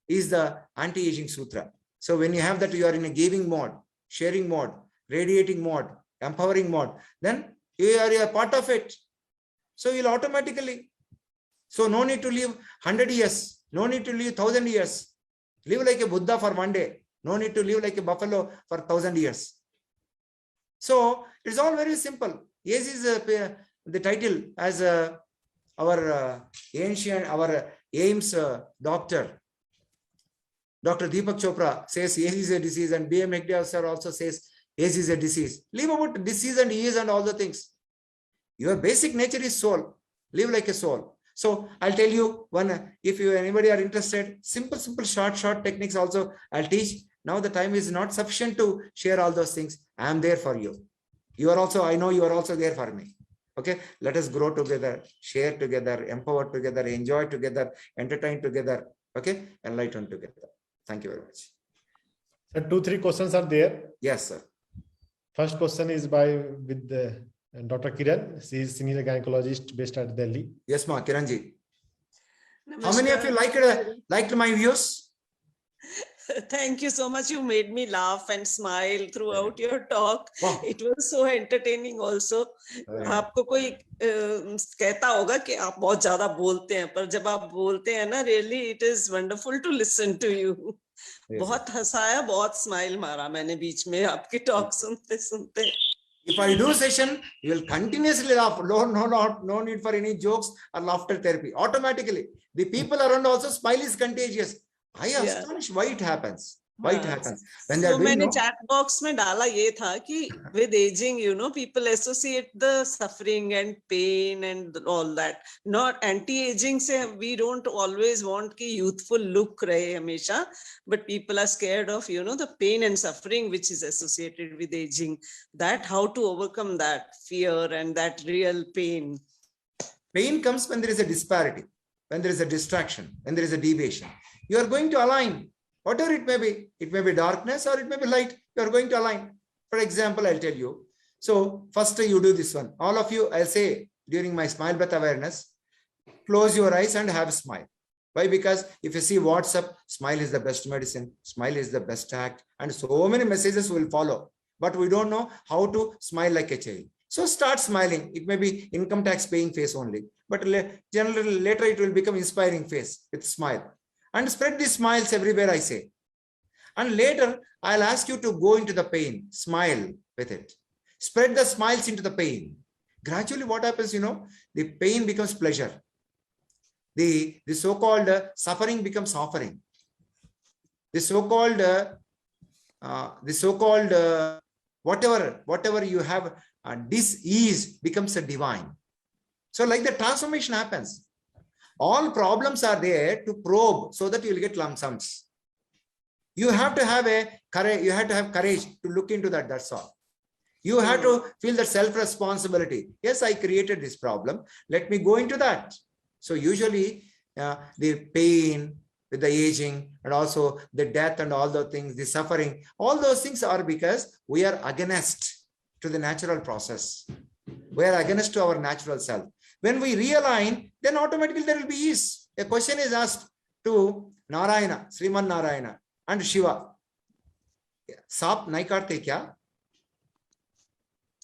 Is the Anti-Aging Sutra. So when you have that, you are in a giving mode, sharing mode, radiating mode, empowering mode, then you are a part of it. So you'll automatically. So no need to live 100 years. No need to live 1,000 years. Live like a Buddha for 1 day. No need to live like a buffalo for 1,000 years. So it's all very simple. Yes is the title as our AIMS doctor, Dr. Deepak Chopra says age is a disease, and B.M. Hegde sir also says age is a disease. Live about disease and ease and all the things. Your basic nature is soul. Live like a soul. So I'll tell you one, if you anybody are interested, simple, short techniques also I'll teach. Now the time is not sufficient to share all those things. I am there for you. You are also, I know you are also there for me. Okay, let us grow together, share together, empower together, enjoy together, entertain together. Okay, enlighten together. Thank you very much. Sir, 2-3 questions are there. Yes, sir. First question is with Dr. Kiran. She is senior gynecologist based at Delhi. Yes, ma, Kiranji. Namaskar. How many of you liked my views? Thank you so much. You made me laugh and smile throughout your talk. Wow. It was so entertaining also. आपको कोई कहता होगा कि आप बहुत ज्यादा बोलते हैं, पर जब आप बोलते हैं ना, really it is wonderful to listen to you. बहुत हंसाया, बहुत smile मारा मैंने बीच में आपकी talk सुनते सुनते. If I do session, you will continuously laugh. No need for any jokes or laughter therapy. Automatically, the people around also smile is contagious. I am astonished why it happens. Why it happens when they are doing. मैंने chat box में डाला ये था कि with aging, people associate the suffering and pain and all that. Not anti-aging से we don't always want कि youthful look रहे हमेशा, but people are scared of the pain and suffering which is associated with aging. That how to overcome that fear and that real pain. Pain comes when there is a disparity, when there is a distraction, when there is a deviation. You are going to align. Whatever it may be darkness or it may be light, you are going to align. For example, I'll tell you. So first you do this one. All of you, I'll say during my smile breath awareness, close your eyes and have a smile. Why? Because if you see WhatsApp, smile is the best medicine, smile is the best act, and so many messages will follow. But we don't know how to smile like a child. So start smiling. It may be income tax paying face only, but generally later it will become inspiring face with smile. And spread these smiles everywhere, I say. And later, I'll ask you to go into the pain, smile with it. Spread the smiles into the pain. Gradually, what happens, the pain becomes pleasure. The so-called suffering becomes offering. The so-called whatever you have, dis-ease becomes a divine. So like the transformation happens. All problems are there to probe so that you will get lump sums. You have to have courage. You have to have courage to look into that. That's all. You have to feel the self-responsibility. Yes, I created this problem. Let me go into that. So usually the pain with the aging and also the death and all those things, the suffering, all those things are because we are against to the natural process. We are against to our natural self. When we realign, then automatically there will be ease. A question is asked to Narayana, Sriman Narayana and Shiva. Sap nahi karte kya?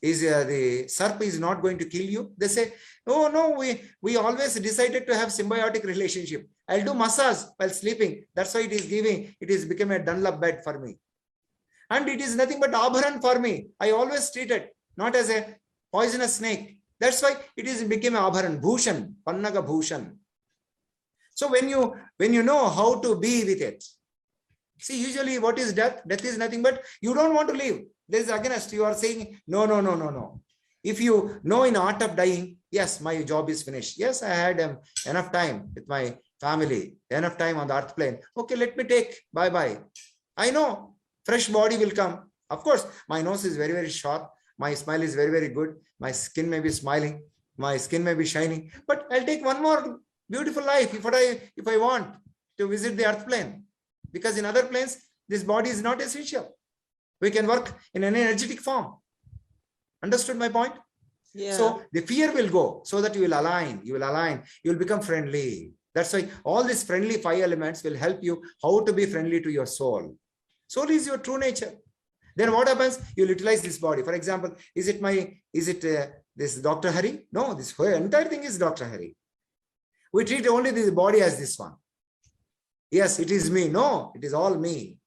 Is the serp is not going to kill you? They say, oh no, we always decided to have symbiotic relationship. I'll do massage while sleeping. That's why it is become a Dunlop bed for me. And it is nothing but abharan for me. I always treat it not as a poisonous snake. That's why it is became abharan, bhushan, pannaga bhushan. So when you know how to be with it, see, usually what is death? Death is nothing but you don't want to live. There is against, you are saying, no. If you know in art of dying, yes, my job is finished. Yes, I had enough time with my family, enough time on the earth plane. Okay, let me take, bye-bye. I know fresh body will come. Of course, my nose is very, very sharp. My smile is very, very good. My skin may be smiling. My skin may be shining. But I'll take one more beautiful life if I want to visit the earth plane. Because in other planes, this body is not essential. We can work in an energetic form. Understood my point? Yeah. So the fear will go so that you will align, you will become friendly. That's why all these friendly 5 elements will help you how to be friendly to your soul. Soul is your true nature. Then what happens? You utilize this body. For example, is it this Dr. Hari? No, this whole entire thing is Dr. Hari. We treat only this body as this one. Yes, it is me. No, it is all me.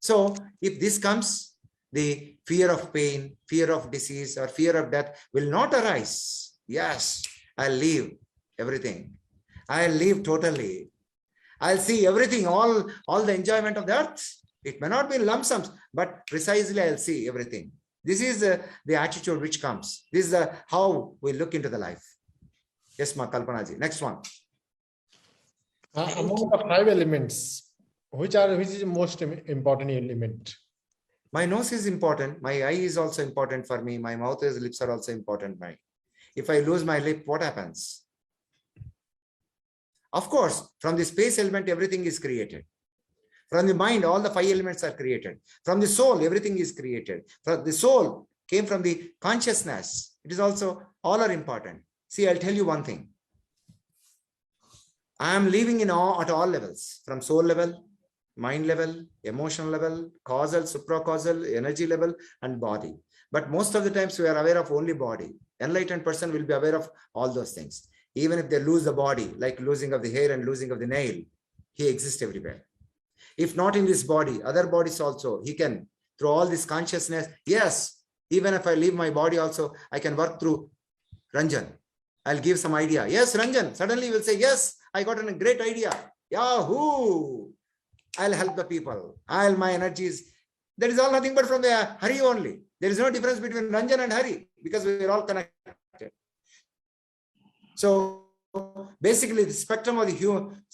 So if this comes, the fear of pain, fear of disease, or fear of death will not arise. Yes, I'll leave everything. I'll leave totally. I'll see everything, all the enjoyment of the earth. It may not be in lump sums, but precisely I'll see everything. This is the attitude which comes. This is how we look into the life. Yes, Ma Kalpanaji. Next one. Among the 5 elements, which is the most important element? My nose is important. My eye is also important for me. My mouth and lips are also important. If I lose my lip, what happens? Of course, from the space element, everything is created. From the mind, all the 5 elements are created. From the soul, everything is created. From the soul came from the consciousness. It is also, all are important. See, I'll tell you one thing. I am living in awe at all levels, from soul level, mind level, emotional level, causal, supracausal, energy level, and body. But most of the times we are aware of only body. Enlightened person will be aware of all those things. Even if they lose the body, like losing of the hair and losing of the nail, he exists everywhere. If not in this body, other bodies also, he can, through all this consciousness, yes, even if I leave my body also, I can work through Ranjan. I'll give some idea. Yes, Ranjan, suddenly will say, yes, I got a great idea. Yahoo! I'll help the people. My energies. There is all nothing but from the Hari only. There is no difference between Ranjan and Hari because we are all connected. So basically the spectrum of the human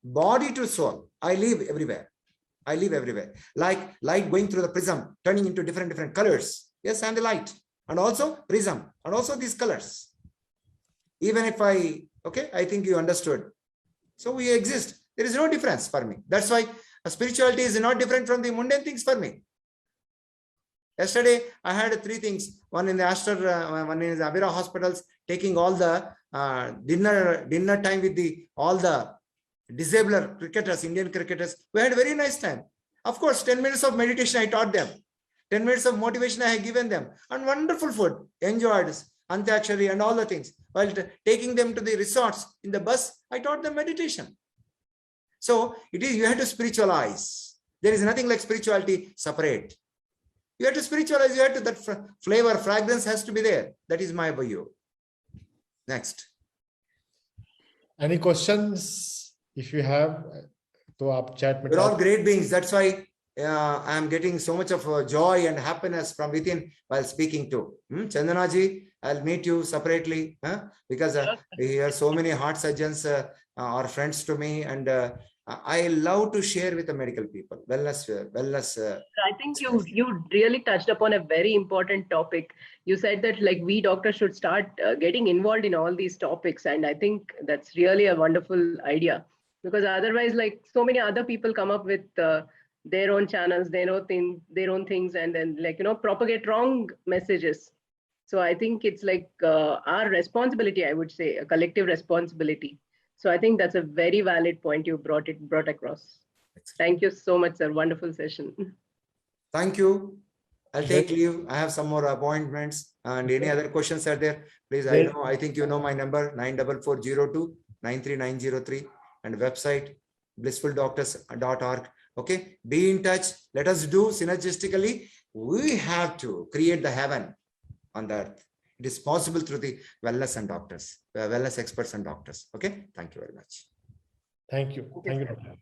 body to soul, I live everywhere. I live everywhere. Like light going through the prism, turning into different colors. Yes, and the light. And also prism. And also these colors. Even if I think you understood. So we exist. There is no difference for me. That's why spirituality is not different from the mundane things for me. Yesterday, I had 3 things. One in the Astor, one in the Abira hospitals, taking all the dinner time with all the disabled cricketers, Indian cricketers. We had a very nice time. Of course, 10 minutes of meditation I taught them. 10 minutes of motivation I have given them. And wonderful food. Enjoyed Anti-Aging and all the things. While taking them to the resorts in the bus, I taught them meditation. So it is, you have to spiritualize. There is nothing like spirituality separate. You have to spiritualize, you have to, that flavor, fragrance has to be there. That is my view. Next. Any questions? If you have, to aap chat mein We're all great beings. That's why I am getting so much of joy and happiness from within while speaking to. Chandanaji, I'll meet you separately because we are so many heart surgeons are friends to me, and I love to share with the medical people. Wellness. I think you really touched upon a very important topic. You said that like we doctors should start getting involved in all these topics, and I think that's really a wonderful idea, because otherwise, like so many other people come up with their own channels, their own things, and then propagate wrong messages. So I think it's like our responsibility, I would say, a collective responsibility. So I think that's a very valid point you brought across. Thank you so much, sir. Wonderful session. Thank you. I'll take leave. I have some more appointments, and any other questions are there, please. I think you know my number, 94402-93903, and website blissfuldoctors.org. Okay, be in touch. Let us do synergistically. We have to create the heaven on the earth. It is possible through the wellness and doctors, wellness experts and doctors. Okay, thank you very much. Thank you. Thank you, Doctor.